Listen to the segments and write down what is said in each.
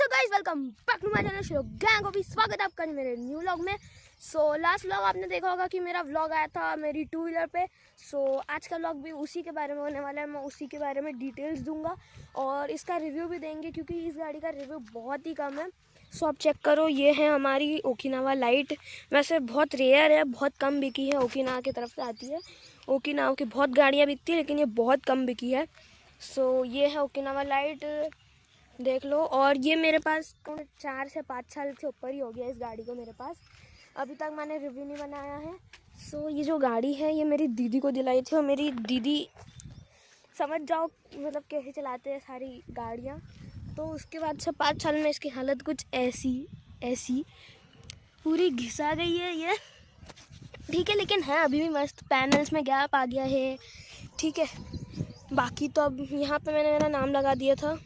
So guys welcome back to my channel Shilo gang. अभी स्वागत है आपका मेरे न्यू व्लॉग में। लास्ट व्लॉग आपने देखा होगा कि मेरा व्लॉग आया था मेरी टू व्हीलर पे। आज का व्लॉग भी उसी के बारे में होने वाला है। मैं उसी के बारे में डिटेल्स दूंगा और इसका रिव्यू भी देंगे क्योंकि इस गाड़ी का रिव्यू बहुत ही कम है। आप चेक करो, ये है हमारी ओकिनावा लाइट। वैसे बहुत रेयर है, बहुत कम बिकी है, ओकिनावा की तरफ से आती है। ओकिनावा की बहुत गाड़ियाँ बिकती है लेकिन ये बहुत कम बिकी है। ये है ओकिनावा लाइट, देख लो। और ये मेरे पास 4 से 5 साल से ऊपर ही हो गया इस गाड़ी को मेरे पास। अभी तक मैंने रिव्यू नहीं बनाया है। ये जो गाड़ी है ये मेरी दीदी को दिलाई थी और मेरी दीदी समझ जाओ मतलब कैसे चलाते हैं सारी गाड़ियाँ। तो उसके बाद से 5 साल में इसकी हालत कुछ ऐसी पूरी घिसा गई है ये, ठीक है। लेकिन है अभी भी मस्त, पैनल्स में गैप आ गया है, ठीक है। बाकी तो अब यहाँ पे मैंने मेरा नाम लगा दिया था।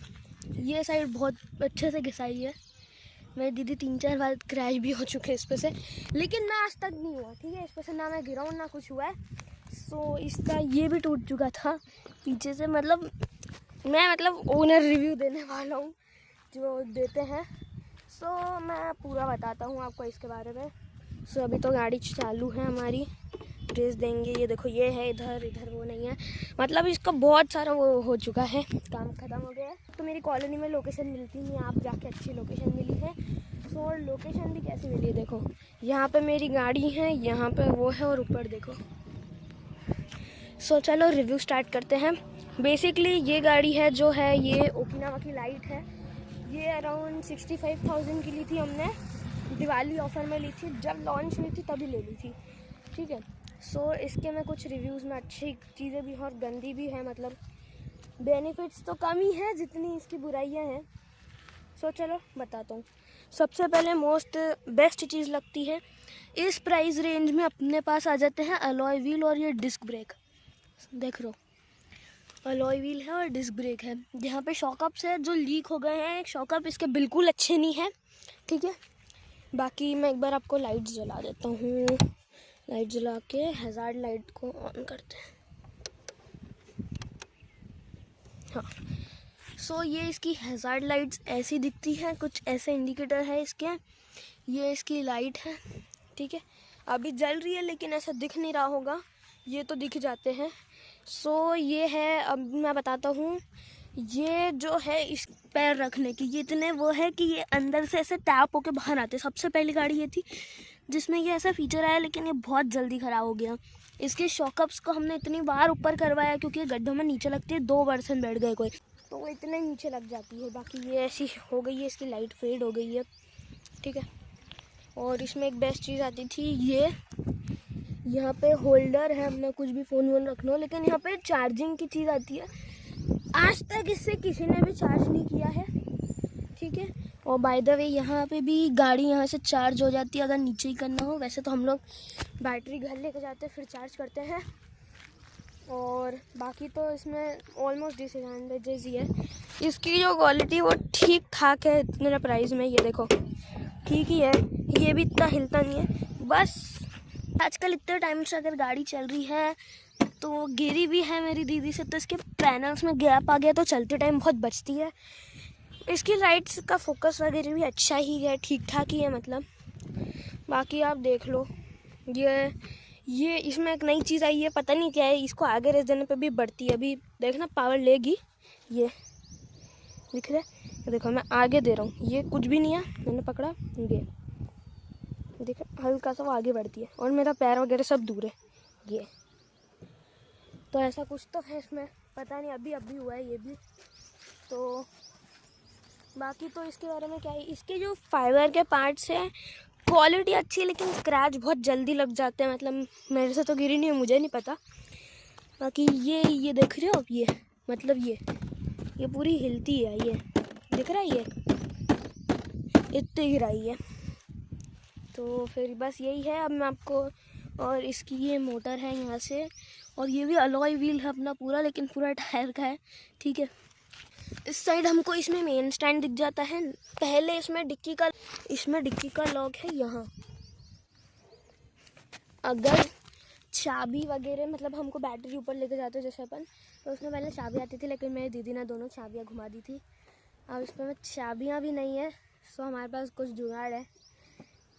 ये साइड बहुत अच्छे से घिसाई है। मेरी दीदी 3-4 बार क्रैश भी हो चुके हैं इस पे से, लेकिन मैं आज तक नहीं हुआ, ठीक है। इस पे से ना मैं गिरा हूँ ना कुछ हुआ है। इसका ये भी टूट चुका था पीछे से। मैं ओनर रिव्यू देने वाला हूँ जो देते हैं। मैं पूरा बताता हूँ आपको इसके बारे में। अभी तो गाड़ी चालू है हमारी, रेस देंगे। ये देखो, ये है इधर वो नहीं है, मतलब इसका बहुत सारा वो हो चुका है, काम ख़त्म हो गया है। तो मेरी कॉलोनी में लोकेशन मिलती नहीं है, आप जाके अच्छी लोकेशन मिली है। और लोकेशन भी कैसी मिली है देखो, यहाँ पे मेरी गाड़ी है, यहाँ पे वो है और ऊपर देखो। चलो रिव्यू स्टार्ट करते हैं। बेसिकली ये गाड़ी है जो है ये ओकिनावा की लाइट है। ये अराउंड 65,000 की ली थी हमने, दिवाली ऑफर में ली थी, जब लॉन्च हुई थी तभी ले ली थी, ठीक है। इसके में कुछ रिव्यूज़ में अच्छी चीज़ें भी हैं और गंदी भी है, मतलब बेनिफिट्स तो कम ही है जितनी इसकी बुराइयां हैं। चलो बताता हूँ। सबसे पहले मोस्ट बेस्ट चीज़ लगती है, इस प्राइस रेंज में अपने पास आ जाते हैं अलॉय व्हील और ये डिस्क ब्रेक। देख लो, अलॉय व्हील है और डिस्क ब्रेक है। यहाँ पे शॉकअप्स है जो लीक हो गए हैं, शॉकअप इसके बिल्कुल अच्छे नहीं है, ठीक है। बाकी मैं एक बार आपको लाइट्स जला देता हूँ। लाइट जला के हैज़ार्ड लाइट को ऑन करते हैं। हाँ, ये इसकी हैज़ार्ड लाइट्स ऐसी दिखती हैं, कुछ ऐसे इंडिकेटर है इसके। ये इसकी लाइट है, ठीक है। अभी जल रही है लेकिन ऐसा दिख नहीं रहा होगा, ये तो दिख जाते हैं। ये है, अब मैं बताता हूँ। ये जो है इस पैर रखने की, ये इतने वो है कि ये अंदर से ऐसे टैप होके बाहर आते। सबसे पहली गाड़ी ये थी जिसमें ये ऐसा फीचर आया, लेकिन ये बहुत जल्दी ख़राब हो गया। इसके शॉकअप्स को हमने इतनी बार ऊपर करवाया क्योंकि ये गड्ढों में नीचे लगती है, 2 पर्सन बैठ गए कोई तो वो इतने नीचे लग जाती है। बाकी ये ऐसी हो गई है, इसकी लाइट फेड हो गई है, ठीक है। और इसमें एक बेस्ट चीज़ आती थी, ये यहाँ पे होल्डर है, हमने कुछ भी फ़ोन वोन रखना हो, लेकिन यहाँ पे चार्जिंग की चीज़ आती है। आज तक इससे किसी ने भी चार्ज नहीं किया है, ठीक है। और बाय द वे यहाँ पे भी गाड़ी यहाँ से चार्ज हो जाती है अगर नीचे ही करना हो। वैसे तो हम लोग बैटरी घर लेके जाते हैं फिर चार्ज करते हैं। और बाकी तो इसमें ऑलमोस्ट डिसएडवांटेजेस ही है। इसकी जो क्वालिटी वो ठीक ठाक है इतने प्राइस में, ये देखो ठीक ही है, ये भी इतना हिलता नहीं है। बस आजकल इतने टाइम से अगर गाड़ी चल रही है तो गिरी भी है मेरी दीदी से, तो इसके पैनल्स में गैप आ गया तो चलते टाइम बहुत बचती है। इसकी लाइट्स का फोकस वगैरह भी अच्छा ही है, ठीक ठाक ही है मतलब। बाकी आप देख लो, ये इसमें एक नई चीज़ आई है, पता नहीं क्या है। इसको आगे रेस देने पे भी बढ़ती है, अभी देखना पावर लेगी। ये दिख रहा है, देखो मैं आगे दे रहा हूँ, ये कुछ भी नहीं है, मैंने पकड़ा, ये देखो हल्का सा वो आगे बढ़ती है और मेरा पैर वगैरह सब दूर है। ये तो ऐसा कुछ तो है इसमें, पता नहीं अभी हुआ है ये भी। तो बाकी तो इसके बारे में क्या है, इसके जो फाइबर के पार्ट्स हैं क्वालिटी अच्छी है, लेकिन स्क्रैच बहुत जल्दी लग जाते हैं। मतलब मेरे से तो गिरी नहीं है, मुझे नहीं पता। बाकी ये देख रहे हो आप, ये मतलब ये पूरी हिलती है, ये दिख रहा है, ये इतनी गिराई है। तो फिर बस यही है। अब मैं आपको, और इसकी ये मोटर है यहाँ से, और ये भी अलॉय व्हील है अपना पूरा, लेकिन पूरा टायर का है, ठीक है। इस साइड हमको इसमें मेन स्टैंड दिख जाता है। पहले इसमें डिक्की का लॉक है यहाँ। अगर चाबी वगैरह मतलब हमको बैटरी ऊपर लेके जाते जैसे अपन, तो उसमें पहले चाबी आती थी, लेकिन मेरी दीदी ने दोनों चाबियाँ घुमा दी थी। अब इसमें चाबियाँ भी नहीं है, सो हमारे पास कुछ जुगाड़ है,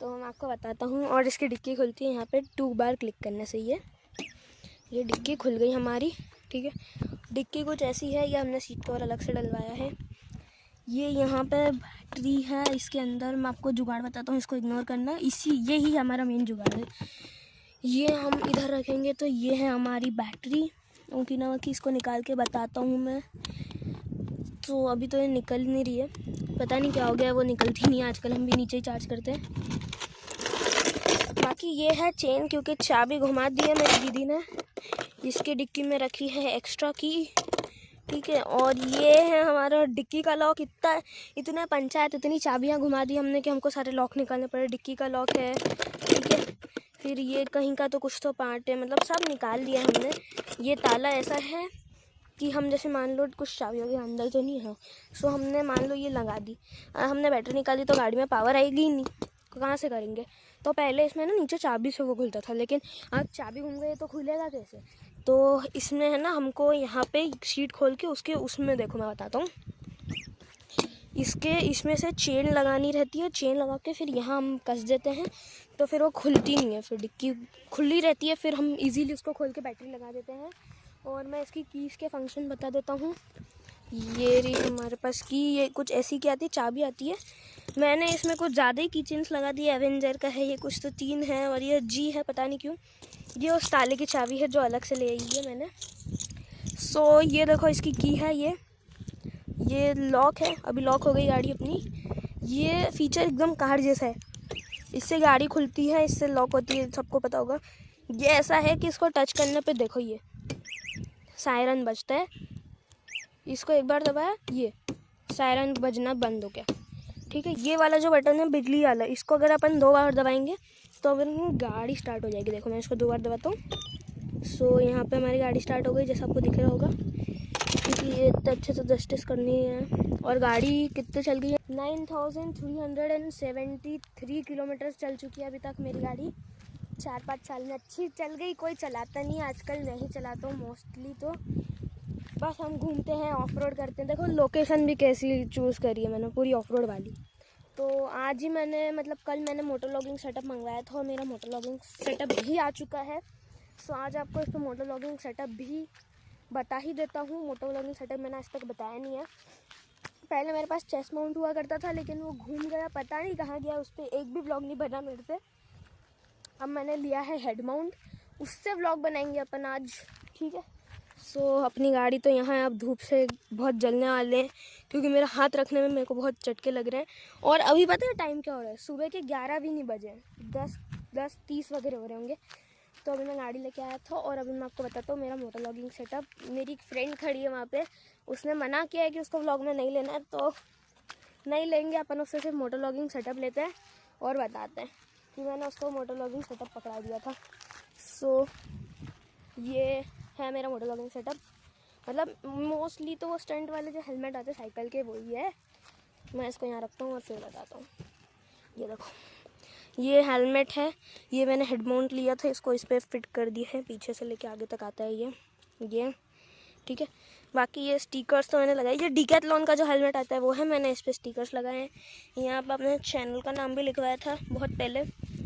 तो मैं आपको बताता हूँ। और इसकी डिक्की खुलती है यहाँ पे 2 बार क्लिक करने से। ये डिक्की खुल गई हमारी, ठीक है। डिक्की कुछ ऐसी है, ये हमने सीट कवर अलग से डलवाया है। ये यहाँ पे बैटरी है इसके अंदर, मैं आपको जुगाड़ बताता हूँ, इसको इग्नोर करना। ये ही हमारा मेन जुगाड़ है। ये हम इधर रखेंगे तो ये है हमारी बैटरी। ओकी ना वकी इसको निकाल के बताता हूँ मैं। तो अभी तो ये निकल नहीं रही है, पता नहीं क्या हो गया, वो निकलती नहीं है आजकल, हम भी नीचे ही चार्ज करते हैं। बाकी ये है चेन, क्योंकि चाबी घुमा दी है मेरी दीदी ने। इसकी डिक्की में रखी है एक्स्ट्रा की, ठीक है। और ये है हमारा डिक्की का लॉक। इतने पंचायत, इतनी चाबियां घुमा दी हमने कि हमको सारे लॉक निकालने पड़े। डिक्की का लॉक है, ठीक है। फिर ये कहीं का तो कुछ तो पार्ट है, मतलब सब निकाल दिया हमने। ये ताला ऐसा है कि हम जैसे मान लो कुछ चाबियों के अंदर तो नहीं है, सो हमने मान लो ये लगा दी, हमने बैटरी निकाली तो गाड़ी में पावर आएगी ही नहीं, कहाँ से करेंगे। तो पहले इसमें ना नीचे चाबी से वो खुलता था, लेकिन अब चाबी घूम गई तो खुलेगा कैसे। तो इसमें है ना, हमको यहाँ पे सीट खोल के उसमें देखो मैं बताता हूँ, इसमें से चेन लगानी रहती है। चेन लगा के फिर यहाँ हम कस देते हैं, तो फिर वो खुलती नहीं है, फिर डिक्की खुली रहती है। फिर हम इजीली उसको खोल के बैटरी लगा देते हैं। और मैं इसकी कीज़ के फंक्शन बता देता हूँ। ये रही हमारे पास की, ये कुछ ऐसी की आती है, चाबी आती है। मैंने इसमें कुछ ज़्यादा ही की चेन्स लगा दी है। एवेंजर का है ये, कुछ तो 3 है, और ये जी है, पता नहीं क्यों। ये उस ताले की चाबी है जो अलग से ले आई है मैंने। सो ये देखो इसकी की है, ये लॉक है। अभी लॉक हो गई गाड़ी अपनी। ये फीचर एकदम कार जैसा है, इससे गाड़ी खुलती है, इससे लॉक होती है, सबको पता होगा। ये ऐसा है कि इसको टच करने पे देखो ये सायरन बजता है। इसको एक बार दबाया, ये सायरन बजना बंद हो गया, ठीक है। ये वाला जो बटन है बिजली वाला, इसको अगर अपन 2 बार दबाएंगे तो फिर गाड़ी स्टार्ट हो जाएगी। देखो मैं इसको 2 बार दबाता हूँ। सो यहाँ पे हमारी गाड़ी स्टार्ट हो गई, जैसा आपको दिख रहा होगा, क्योंकि ये इतने अच्छे से जस्टिस करनी है। और गाड़ी कितने चल गई है, 9373 किलोमीटर चल चुकी है अभी तक मेरी गाड़ी। 4-5 साल में अच्छी चल गई। कोई चलाता नहीं आजकल, मैं ही चलाता हूँ मोस्टली, तो बस हम घूमते हैं, ऑफ रोड करते हैं। देखो लोकेशन भी कैसी चूज़ करी है मैंने, पूरी ऑफ रोड वाली। तो आज ही मैंने, मतलब कल मैंने मोटर लॉगिंग सेटअप मंगवाया था, और मेरा मोटर लॉगिंग सेटअप भी आ चुका है। सो आज आपको इस पर मोटर लॉगिंग सेटअप भी बता ही देता हूँ। मोटर लॉगिंग सेटअप मैंने आज तक बताया नहीं है। पहले मेरे पास चेस्ट माउंट हुआ करता था, लेकिन वो घूम गया, पता नहीं कहाँ गया, उस पर एक भी व्लॉग नहीं बना मेरे से। अब मैंने लिया है हेड माउंट, उससे व्लॉग बनाएंगे अपन आज, ठीक है। सो अपनी गाड़ी तो यहाँ है, अब धूप से बहुत जलने वाले हैं, क्योंकि मेरा हाथ रखने में मेरे को बहुत चटके लग रहे हैं। और अभी पता है टाइम क्या हो रहा है, सुबह के 11 भी नहीं बजे, 10:30 वगैरह हो रहे होंगे। तो अभी मैं गाड़ी लेके आया था, और अभी मैं आपको बताता हूँ मेरा मोटर लॉगिंग सेटअप। मेरी एक फ्रेंड खड़ी है वहाँ पे, उसने मना किया है कि उसको व्लॉग में नहीं लेना है, तो नहीं लेंगे अपन, उससे सिर्फ मोटर लॉगिंग सेटअप लेते हैं और बताते हैं कि मैंने उसको मोटर लॉगिंग सेटअप पकड़ा दिया था। सो ये है मेरा मोटर लॉगिंग सेटअप। मतलब मोस्टली तो वो स्टंट वाले जो हेलमेट आते हैं साइकिल के, वही है। मैं इसको यहाँ रखता हूँ और फिर बताता हूँ। ये देखो, ये हेलमेट है, ये मैंने हेड माउंट लिया था, इसको इस पर फिट कर दिया है, पीछे से लेके आगे तक आता है ये ठीक है। बाकी ये स्टिकर्स तो मैंने लगाए, ये डिकैथलॉन का जो हेलमेट आता है वो है, मैंने इस पर स्टिकर्स लगाए हैं। यहाँ पर अपने चैनल का नाम भी लिखवाया था बहुत पहले।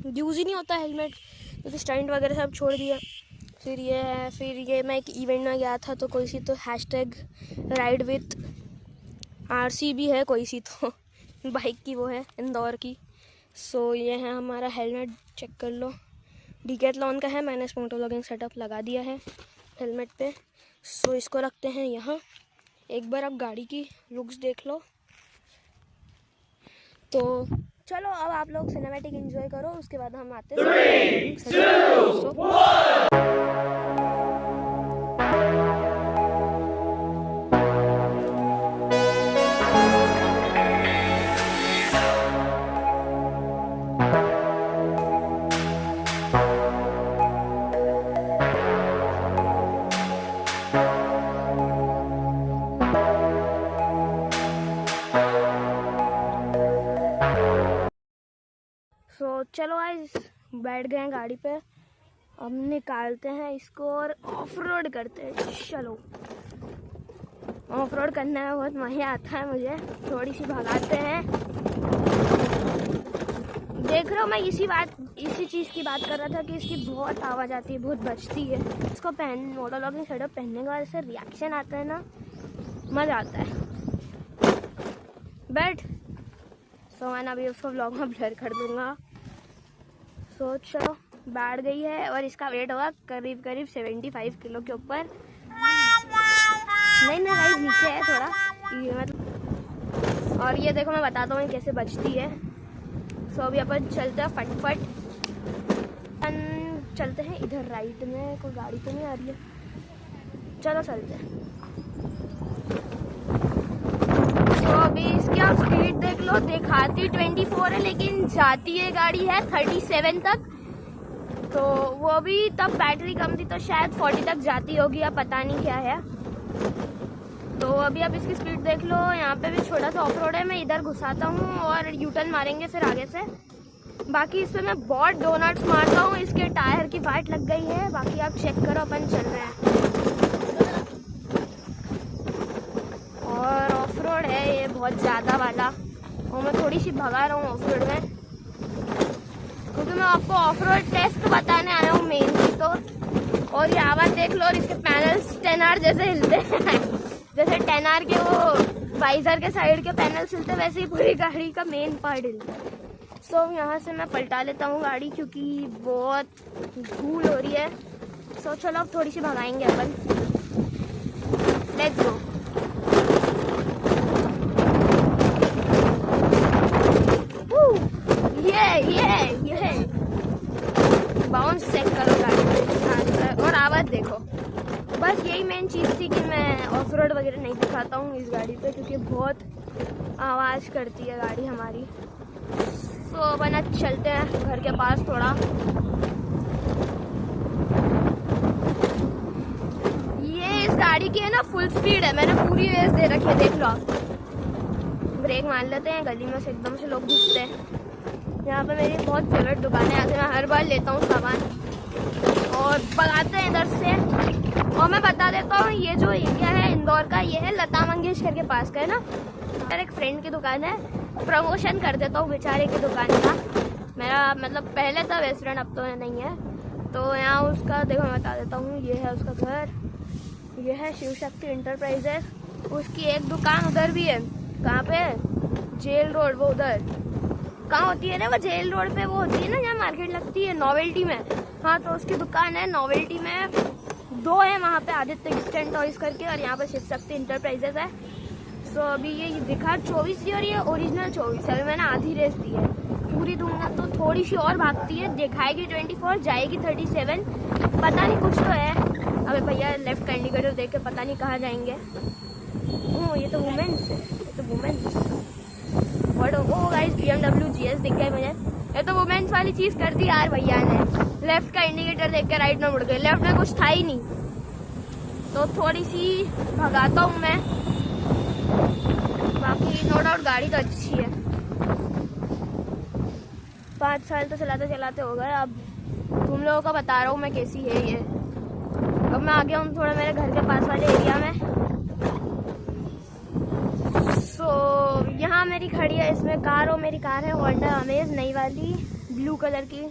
यूज़ ही नहीं होता हेलमेट, क्योंकि स्टंट वगैरह सब छोड़ दिया। फिर ये है, फिर ये मैं एक इवेंट में गया था, तो कोई सी तो हैशटैग राइड विथ RCB है, कोई सी तो बाइक की वो है, इंदौर की। सो ये है हमारा हेलमेट, चेक कर लो, डिकैथलॉन का है। मैंने इस मोटर लॉगिंग सेटअप लगा दिया है हेलमेट पे। सो इसको रखते हैं यहाँ। एक बार आप गाड़ी की लुक्स देख लो। तो चलो अब आप लोग सिनेमैटिक एंजॉय करो, उसके बाद हम आते हैं। 3, 2, 1। सो चलो गाइस, बैठ गए हैं गाड़ी पे, अब निकालते हैं इसको और ऑफ रोड करते हैं। चलो ऑफ रोड करने में बहुत मज़ा आता है मुझे। थोड़ी सी भगाते हैं। देख रहे हो, मैं इसी चीज़ की बात कर रहा था कि इसकी बहुत आवाज़ आती है, बहुत बजती है। इसको मोटो व्लॉगिंग सेटअप पहनने के बाद ऐसे रिएक्शन आता है ना, मज़ा आता है। बट मैंने अभी उसको व्लॉग में ब्लर कर दूंगा। चलो बैठ गई है और इसका वेट होगा करीब 75 किलो के ऊपर। नहीं गाइस, नीचे है थोड़ा ये मतलब। और ये देखो, मैं बताता हूँ कैसे बजती है। अभी अपन चलते हैं फटफट। चलते हैं इधर राइट में, कोई गाड़ी तो नहीं आ रही है। चलो चलते हैं। अभी इसकी आप स्पीड देख लो, दिखाती 24 है लेकिन जाती है गाड़ी है 37 तक। तो वो भी तब बैटरी कम थी तो शायद 40 तक जाती होगी, अब पता नहीं क्या है। तो अभी आप इसकी स्पीड देख लो। यहाँ पे भी छोटा सा ऑफ रोड है, मैं इधर घुसाता हूँ और यू टर्न मारेंगे फिर आगे से। बाकी इस पे मैं बहुत डोनट्स मारता हूँ, इसके टायर की वाट लग गई है। बाकी आप चेक करो, अपन चल रहे हैं। और ऑफ रोड है ये बहुत ज़्यादा वाला, और मैं थोड़ी सी भगा रहा हूँ ऑफ रोड में, क्योंकि मैं आपको ऑफ रोड टेस्ट बताने आया हूँ मेनली तो। और ये आवाज़ देख लो, और इसके पैनल्स 10R जैसे हिलते हैं। जैसे 10R के वो वाइजर के साइड के पैनल्स हिलते, वैसे ही पूरी गाड़ी का मेन पार्ट हिलता है। यहाँ से मैं पलटा लेता हूँ गाड़ी, क्योंकि बहुत धूल हो रही है। चलो अब थोड़ी सी भगाएंगे अपन। Let's go. ये बाउंस चेक करो गाड़ी में, और आवाज़ देखो। बस यही मेन चीज़ थी कि मैं ऑफ रोड वगैरह नहीं दिखाता हूँ इस गाड़ी पे, क्योंकि बहुत आवाज़ करती है गाड़ी हमारी। अपन आज चलते हैं घर के पास थोड़ा। ये इस गाड़ी की है ना फुल स्पीड है, मैंने पूरी रेस दे रखी है, देख लो आप। ब्रेक मार लेते हैं, गली में से एकदम से लोग घुसते हैं। यहाँ पे मेरी बहुत फेवरेट दुकान है, यहाँ से मैं हर बार लेता हूँ सामान और भगाते हैं इधर से। और मैं बता देता हूँ, ये जो एरिया है इंदौर का, ये है लता मंगेशकर के पास का है ना। मेरे एक फ्रेंड की दुकान है, प्रमोशन कर देता हूँ बेचारे की दुकान का। मेरा मतलब पहले था बेस्ट फ्रेंड, अब तो नहीं है। तो यहाँ उसका देखो, मैं बता देता हूँ, ये है उसका घर, ये है शिव शक्ति इंटरप्राइजेस। उसकी एक दुकान उधर भी है। कहाँ पे? जेल रोड, वो उधर कहाँ होती है ना, वो जेल रोड पे वो होती है ना जहाँ मार्केट लगती है, नोवेल्टी में। हाँ, तो उसकी दुकान है नोवेल्टी में। 2 है वहाँ पे, आदित्य गिफ्ट एंड टॉयज करके, और यहाँ पे शिव शक्ति इंटरप्राइजेस है। अभी ये दिखा 24 थी और ये ओरिजिनल 24 है। अभी मैंने आधी रेस दी है, पूरी दूंगा तो थोड़ी सी और भागती है। दिखाएगी 24, जाएगी 37, पता नहीं कुछ तो है। अबे भैया लेफ्ट का इंडिकेटर देख के पता नहीं कहाँ जाएंगे। ये तो वुमेन्स है, ये तो women's. What? Oh guys, BMW GS दिख गए मुझे। ये तो वुमेन्स वाली चीज़ कर दी यार भैया ने। लेफ्ट का इंडिकेटर देख के राइट में मुड़ गए, लेफ्ट में कुछ था ही नहीं। तो थोड़ी सी भगाता हूँ मैं। बाकी नो डाउट गाड़ी तो अच्छी है। 5 साल तो चलाते हो गए, अब तुम लोगों को बता रहा हूँ मैं कैसी है ये। अब मैं आ गया हूँ थोड़ा मेरे घर के पास वाले एरिया में। यहाँ मेरी खड़ी है इसमें कार, और मेरी कार है होंडा अमेज नई वाली, ब्लू कलर की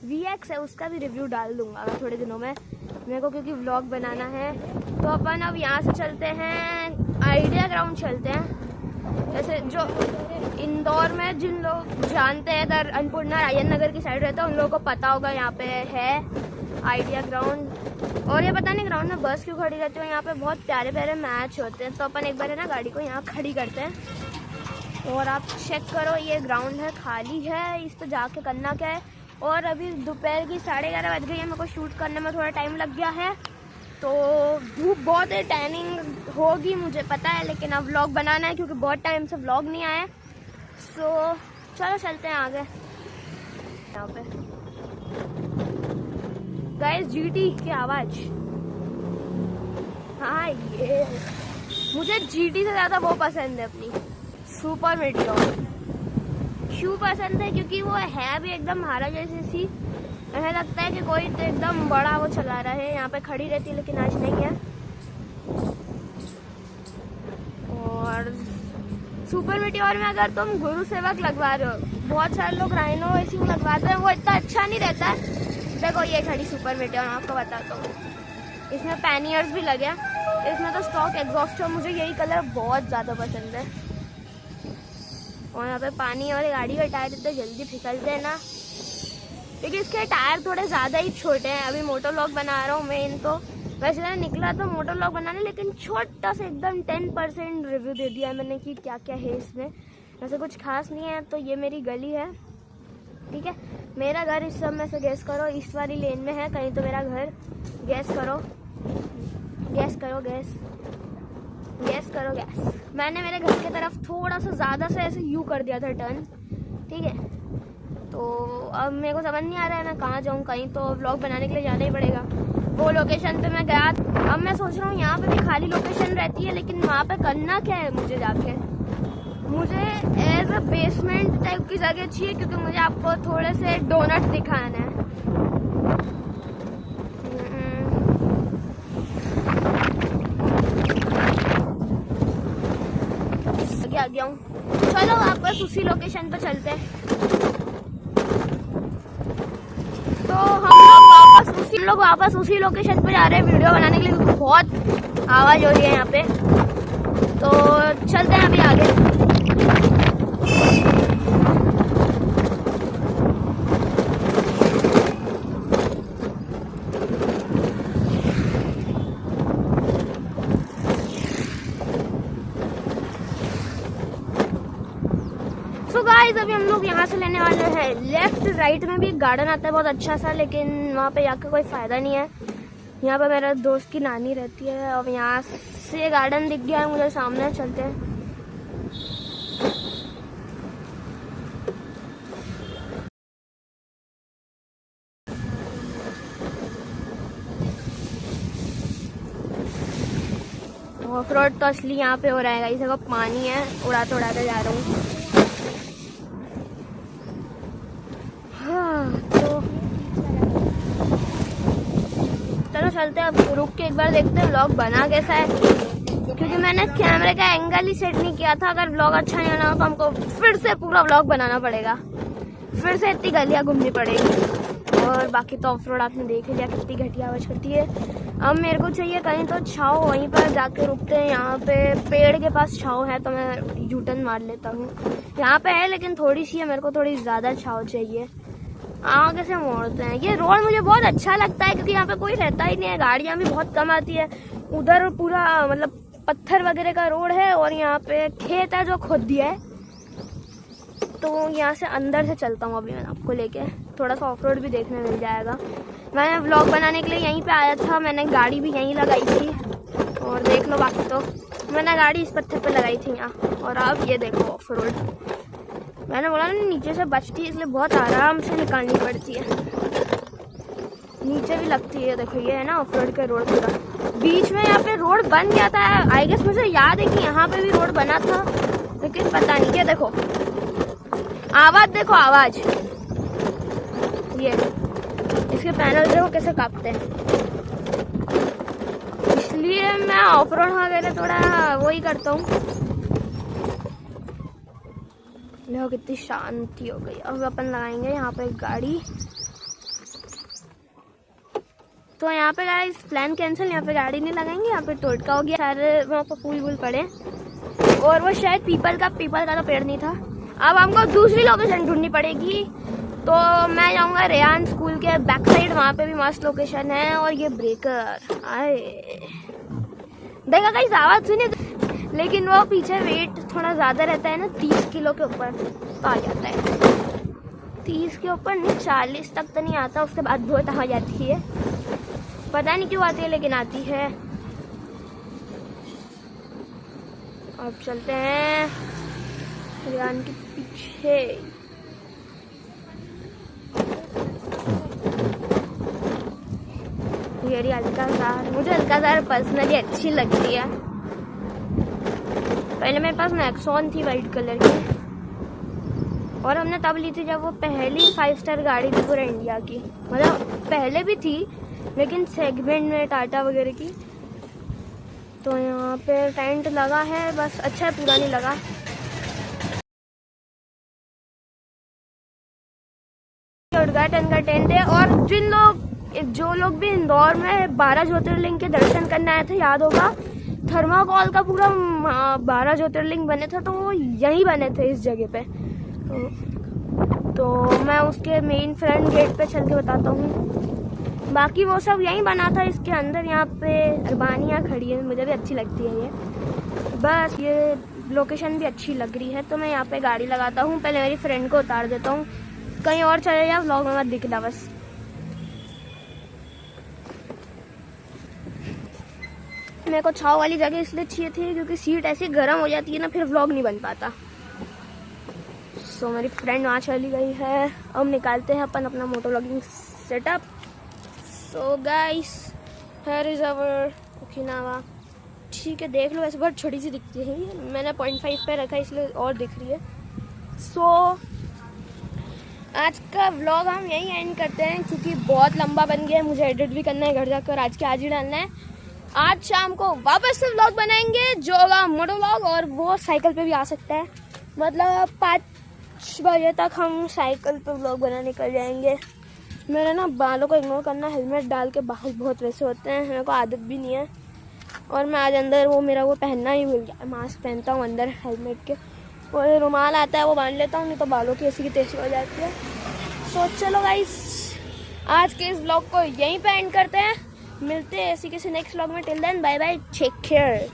VX है। उसका भी रिव्यू डाल दूंगा मैं थोड़े दिनों में, मेरे को क्योंकि व्लॉग बनाना है। तो अपन अब यहाँ से चलते हैं आइडिया ग्राउंड चलते हैं। जैसे जो इंदौर में जिन लोग जानते हैं, इधर अन्नपूर्णा राजन नगर की साइड रहता है, उन लोगों को पता होगा यहाँ पे है आइडिया ग्राउंड। और ये पता नहीं ग्राउंड में बस क्यों खड़ी रहती है, यहाँ पे बहुत प्यारे प्यारे मैच होते हैं। तो अपन एक बार है ना गाड़ी को यहाँ खड़ी करते हैं, और आप चेक करो ये ग्राउंड है, खाली है। इस पर जाके करना क्या है। और अभी दोपहर की 11:30 बज गई है, मेरे को शूट करने में थोड़ा टाइम लग गया है। तो धूप बहुत है, टैनिंग होगी मुझे पता है, लेकिन अब व्लॉग बनाना है क्योंकि बहुत टाइम से व्लॉग नहीं आया। चलो चलते हैं आगे। यहाँ पे गाइस GT की आवाज़, हाँ ये मुझे GT से ज़्यादा वो पसंद है, अपनी सुपर मेटियोर शू पसंद है, क्योंकि वो है भी एकदम हमारा जैसी सी। ऐसा लगता है कि कोई तो एकदम बड़ा वो चला रहा है। यहाँ पे खड़ी रहती है लेकिन आज नहीं है। सुपर मीटियोर में अगर तुम गुरु सेवक लगवा रहे हो, बहुत सारे लोग राइनो ऐसी लगवाते हैं, वो इतना अच्छा नहीं रहता है। देखो ये खड़ी सुपर मीटियोर, मैं आपको बताता हूँ, इसमें पैनियर्स भी लगे हैं, इसमें तो स्टॉक एग्जॉस्ट है। मुझे यही कलर बहुत ज़्यादा पसंद है। और यहाँ पे पानी और गाड़ी का टायर इतने जल्दी फिसलते हैं ना, क्योंकि इसके टायर थोड़े ज़्यादा ही छोटे हैं। अभी मोटो व्लॉग बना रहा हूँ मैं इनको, वैसे मैंने निकला तो मोटो व्लॉग बनाने, लेकिन छोटा सा एकदम 10% रिव्यू दे दिया मैंने कि क्या क्या है इसमें। वैसे कुछ खास नहीं है। तो ये मेरी गली है, ठीक है। मेरा घर इस सब में से गैस करो, इस वाली लेन में है कहीं तो मेरा घर। गैस करो, गैस करो, गैस गैस करो, गैस। मैंने मेरे घर की तरफ थोड़ा सा ज़्यादा से ऐसे यू कर दिया था टर्न, ठीक है। तो अब मेरे को समझ नहीं आ रहा है मैं कहाँ जाऊँ। कहीं तो व्लॉग बनाने के लिए जाना ही पड़ेगा। वो लोकेशन पे मैं गया, अब मैं सोच रहा हूँ यहाँ पे भी खाली लोकेशन रहती है, लेकिन वहाँ पे करना क्या है मुझे जाके। मुझे एज अ बेसमेंट टाइप की जगह चाहिए, क्योंकि मुझे आपको थोड़े से डोनट्स दिखाना है। आ गया हूँ, चलो वापस उसी लोकेशन पे चलते हैं। तो हम लोग वापस उसी लोकेशन पे जा रहे हैं वीडियो बनाने के लिए, क्योंकि बहुत आवाज़ हो रही है यहाँ पे। तो चलते हैं अभी आगे। तो गाइस अभी हम लोग यहाँ से लेने वाले हैं लेफ्ट। राइट में भी एक गार्डन आता है बहुत अच्छा सा, लेकिन वहाँ पे जाकर कोई फ़ायदा नहीं है। यहाँ पे मेरे दोस्त की नानी रहती है। अब यहाँ से गार्डन दिख गया है मुझे सामने, चलते हैं। ऑफ रोड तो असली यहाँ पे हो रहा है। इस जगह पानी है, उड़ाते उड़ाते जा रहा हूँ। हाँ तो चलो चलते हैं। अब रुक के एक बार देखते हैं व्लॉग बना कैसा है, क्योंकि मैंने कैमरे का एंगल ही सेट नहीं किया था। अगर व्लॉग अच्छा नहीं बना तो हमको फिर से पूरा व्लॉग बनाना पड़ेगा, फिर से इतनी गलियाँ घूमनी पड़ेगी। और बाकी तो ऑफ रोड आपने देख लिया कितनी घटिया आवाज़ करती है। अब मेरे को चाहिए कहीं तो छाव, वहीं पर जाके रुकते हैं। यहाँ पे पेड़ के पास छाव है तो मैं यूटर्न मार लेता हूँ। यहाँ पे है लेकिन थोड़ी सी है, मेरे को थोड़ी ज़्यादा छाव चाहिए। आगे से मोड़ते हैं। ये रोड मुझे बहुत अच्छा लगता है, क्योंकि यहाँ पे कोई रहता ही नहीं है, गाड़ियाँ भी बहुत कम आती है। उधर पूरा मतलब पत्थर वगैरह का रोड है, और यहाँ पे खेत है जो खोद दिया है। तो यहाँ से अंदर से चलता हूँ अभी मैं आपको लेके, थोड़ा सा ऑफ रोड भी देखने मिल जाएगा। मैं व्लॉग बनाने के लिए यहीं पे आया था, मैंने गाड़ी भी यहीं लगाई थी। और देख लो, बाकी तो मैंने गाड़ी इस पत्थर पे लगाई थी यहाँ। और अब ये देखो ऑफ रोड, मैंने बोला ना नीचे से बचती है, इसलिए बहुत आराम से निकालनी पड़ती है। नीचे भी लगती है, देखो ये है ना ऑफ रोड का रोड पूरा। बीच में यहाँ पे रोड बन गया था, आई गेस मुझे याद है कि यहाँ पे भी रोड बना था, लेकिन पता नहीं। ये देखो आवाज, देखो आवाज, ये इसके पैनल देखो कैसे कांपते हैं। इसलिए मैं ऑफ रोड वगैरह थोड़ा वही करता हूँ। देखो कितनी शांति हो गई। अब अपन लगाएंगे यहाँ पे गाड़ी। तो यहाँ पे गाइस प्लान कैंसिल, यहाँ पे गाड़ी नहीं लगाएंगे, यहाँ पे टोटका हो गया। सारे वहाँ पर फूल वूल पड़े, और वो शायद पीपल का तो पेड़ नहीं था। अब हमको दूसरी लोकेशन ढूंढनी पड़ेगी। तो मैं जाऊँगा रेयान स्कूल के बैक साइड, वहाँ पे भी मस्त लोकेशन है। और ये ब्रेकर आए, देखा गाइस आवाज़ सुनी, लेकिन वो पीछे वेट थोड़ा ज़्यादा रहता है ना, 30 किलो के ऊपर तो आ जाता है। 30 के ऊपर नहीं, 40 तक तो नहीं आता, उसके बाद बहुत आ जाती है। पता नहीं क्यों आती है, लेकिन आती है। अब चलते हैं रेयान के पीछे। ये अल्काज़ार, मुझे अल्काज़ार पर्सनली अच्छी लगती है। पहले मेरे पास नेक्सॉन थी वाइट कलर की, और हमने तब ली थी जब वो पहली 5 स्टार गाड़ी थी पूरे इंडिया की। मतलब पहले भी थी, लेकिन सेगमेंट में टाटा वगैरह की। तो यहाँ पे टेंट लगा है, बस अच्छा है, पूरा नहीं लगा। दुर्गाटन का टेंट है। और जो लोग भी इंदौर में 12 ज्योतिर्लिंग के दर्शन करने आए थे, याद होगा थर्माकोल का पूरा 12 ज्योतिर्लिंग बने थे, तो वो यहीं बने थे इस जगह पे। तो मैं उसके मेन फ्रंट गेट पे चल के बताता हूँ। बाकी वो सब यहीं बना था इसके अंदर। यहाँ पे अरबानियाँ खड़ी है, मुझे भी अच्छी लगती है ये। बस ये लोकेशन भी अच्छी लग रही है, तो मैं यहाँ पे गाड़ी लगाता हूँ। पहले मेरी फ्रेंड को उतार देता हूँ, कहीं और चले जाओ, व्लॉग में मत दिखना बस। मेरे को छाव वाली जगह इसलिए चाहिए थी क्योंकि सीट ऐसी गर्म हो जाती है ना, फिर व्लॉग नहीं बन पाता। सो मेरी फ्रेंड वहाँ चली गई है। अब निकालते हैं अपन अपना moto vlogging setup. So guys, here is our Okinawa. ठीक है, देख लो, ऐसे बहुत छोटी सी दिखती है। मैंने 0.5 पे रखा है इसलिए और दिख रही है। सो आज का व्लॉग हम यहीं एंड करते हैं क्योंकि बहुत लंबा बन गया है। मुझे एडिट भी करना है, घर जाकर आज के आज ही डालना है। आज शाम को वापस से व्लॉग बनाएंगे जो होगा मोटो व्लॉग, और वो साइकिल पे भी आ सकता है। मतलब 5 बजे तक हम साइकिल पे व्लॉग बनाने निकल जाएंगे। मेरे ना बालों को इग्नोर करना, हेलमेट डाल के बाल बहुत वैसे होते हैं, मेरे को आदत भी नहीं है। और मैं आज अंदर वो मेरा वो पहनना ही भूल गया, मास्क पहनता हूँ अंदर हेलमेट के। और रुमाल आता है वो बांध लेता हूँ, नहीं तो बालों की ऐसी की तैसी हो जाती है। सो चलो गाइस, आज के इस व्लॉग को यहीं पे एंड करते हैं। मिलते हैं ऐसी किसी नेक्स्ट व्लॉग में। Till then bye bye, take care.